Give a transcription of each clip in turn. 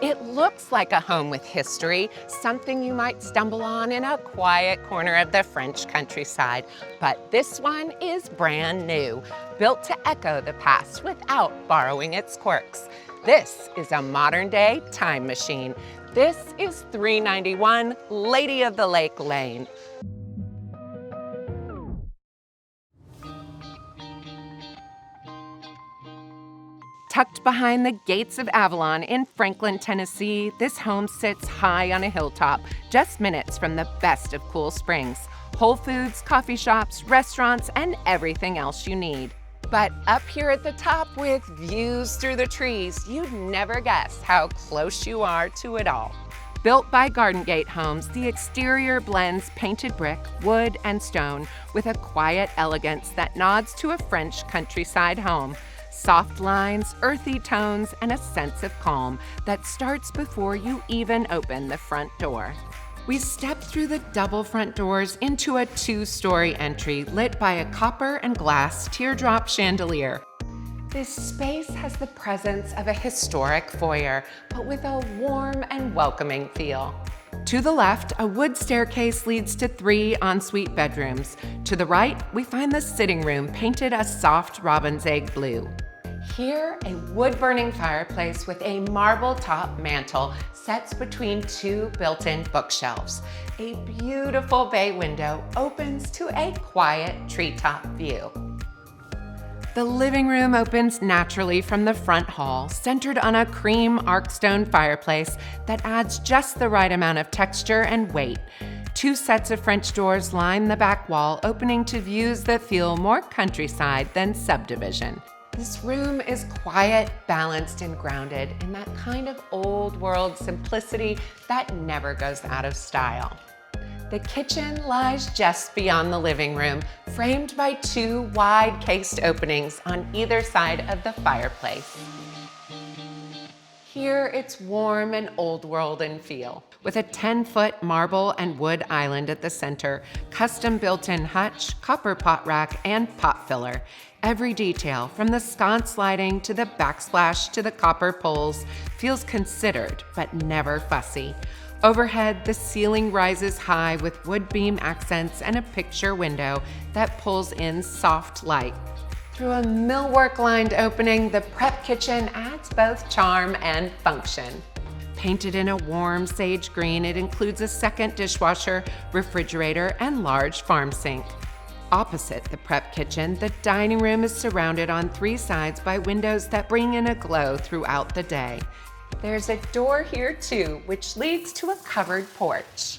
It looks like a home with history, something you might stumble on in a quiet corner of the French countryside. But this one is brand new, built to echo the past without borrowing its quirks. This is a modern-day time machine. This is 391 Lady of the Lake Lane. Tucked behind the gates of Avalon in Franklin, Tennessee, this home sits high on a hilltop, just minutes from the best of Cool Springs. Whole Foods, coffee shops, restaurants, and everything else you need. But up here at the top with views through the trees, you'd never guess how close you are to it all. Built by Garden Gate Homes, the exterior blends painted brick, wood, and stone with a quiet elegance that nods to a French countryside home. Soft lines, earthy tones, and a sense of calm that starts before you even open the front door. We step through the double front doors into a two-story entry lit by a copper and glass teardrop chandelier. This space has the presence of a historic foyer, but with a warm and welcoming feel. To the left, a wood staircase leads to 3 ensuite bedrooms. To the right, we find the sitting room painted a soft robin's egg blue. Here, a wood-burning fireplace with a marble-top mantel sets between 2 built-in bookshelves. A beautiful bay window opens to a quiet treetop view. The living room opens naturally from the front hall, centered on a cream arcstone fireplace that adds just the right amount of texture and weight. 2 sets of French doors line the back wall, opening to views that feel more countryside than subdivision. This room is quiet, balanced, and grounded in that kind of old-world simplicity that never goes out of style. The kitchen lies just beyond the living room, framed by 2 wide cased openings on either side of the fireplace. Here, it's warm and old-world in feel, with a 10-foot marble and wood island at the center, custom built-in hutch, copper pot rack, and pot filler. Every detail, from the sconce lighting to the backsplash to the copper poles, feels considered but never fussy. Overhead, the ceiling rises high with wood beam accents and a picture window that pulls in soft light. Through a millwork-lined opening, the prep kitchen adds both charm and function. Painted in a warm sage green, it includes a second dishwasher, refrigerator, and large farm sink. Opposite the prep kitchen, the dining room is surrounded on 3 sides by windows that bring in a glow throughout the day. There's a door here too, which leads to a covered porch.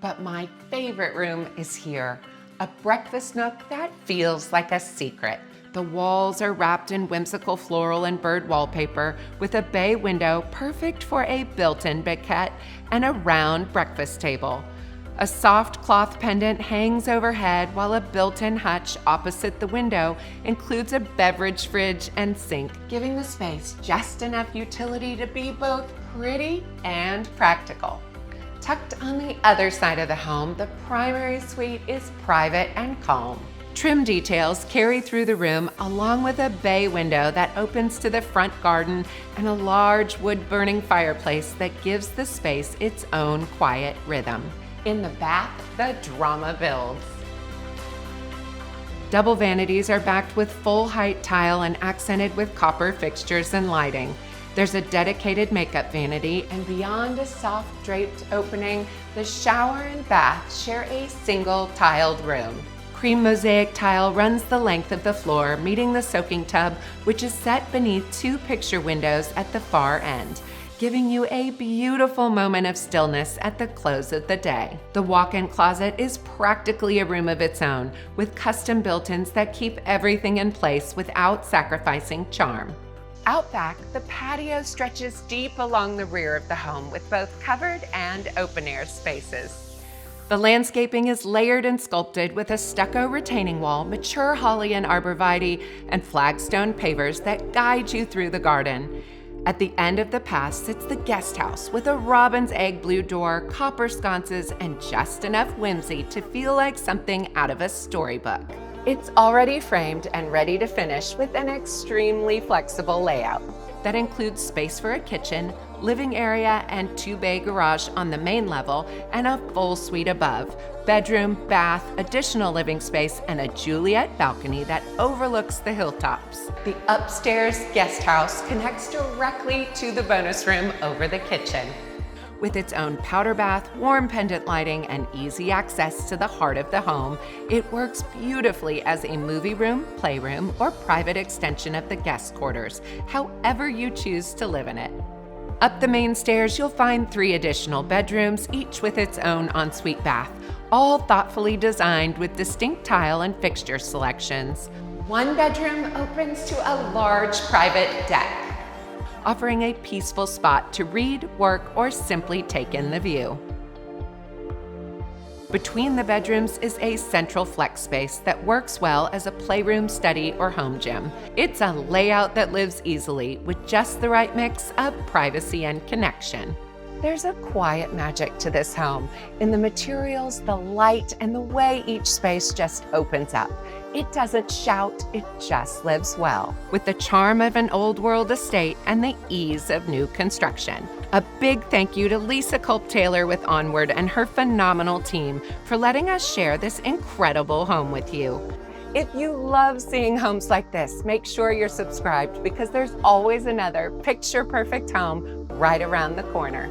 But my favorite room is here, a breakfast nook that feels like a secret. The walls are wrapped in whimsical floral and bird wallpaper, with a bay window perfect for a built-in banquette and a round breakfast table. A soft cloth pendant hangs overhead, while a built-in hutch opposite the window includes a beverage fridge and sink, giving the space just enough utility to be both pretty and practical. Tucked on the other side of the home, the primary suite is private and calm. Trim details carry through the room, along with a bay window that opens to the front garden and a large wood-burning fireplace that gives the space its own quiet rhythm. In the back, the drama builds. Double vanities are backed with full-height tile and accented with copper fixtures and lighting. There's a dedicated makeup vanity, and beyond a soft draped opening, the shower and bath share a single tiled room. Cream mosaic tile runs the length of the floor, meeting the soaking tub, which is set beneath 2 picture windows at the far end, giving you a beautiful moment of stillness at the close of the day. The walk-in closet is practically a room of its own, with custom built-ins that keep everything in place without sacrificing charm. Out back, the patio stretches deep along the rear of the home with both covered and open-air spaces. The landscaping is layered and sculpted with a stucco retaining wall, mature holly and arborvitae, and flagstone pavers that guide you through the garden. At the end of the path sits the guest house with a robin's egg blue door, copper sconces, and just enough whimsy to feel like something out of a storybook. It's already framed and ready to finish with an extremely flexible layout. that includes space for a kitchen, living area, and two-bay garage on the main level, and a full suite above. Bedroom, bath, additional living space, and a Juliet balcony that overlooks the hilltops. The upstairs guest house connects directly to the bonus room over the kitchen. With its own powder bath, warm pendant lighting, and easy access to the heart of the home, it works beautifully as a movie room, playroom, or private extension of the guest quarters, however you choose to live in it. Up the main stairs, you'll find 3 additional bedrooms, each with its own ensuite bath, all thoughtfully designed with distinct tile and fixture selections. One bedroom opens to a large private deck, offering a peaceful spot to read, work, or simply take in the view. Between the bedrooms is a central flex space that works well as a playroom, study, or home gym. It's a layout that lives easily with just the right mix of privacy and connection. There's a quiet magic to this home in the materials, the light, and the way each space just opens up. It doesn't shout, it just lives well, with the charm of an old world estate and the ease of new construction. A big thank you to Lisa Culp-Taylor with Onward and her phenomenal team for letting us share this incredible home with you. If you love seeing homes like this, make sure you're subscribed because there's always another picture-perfect home right around the corner.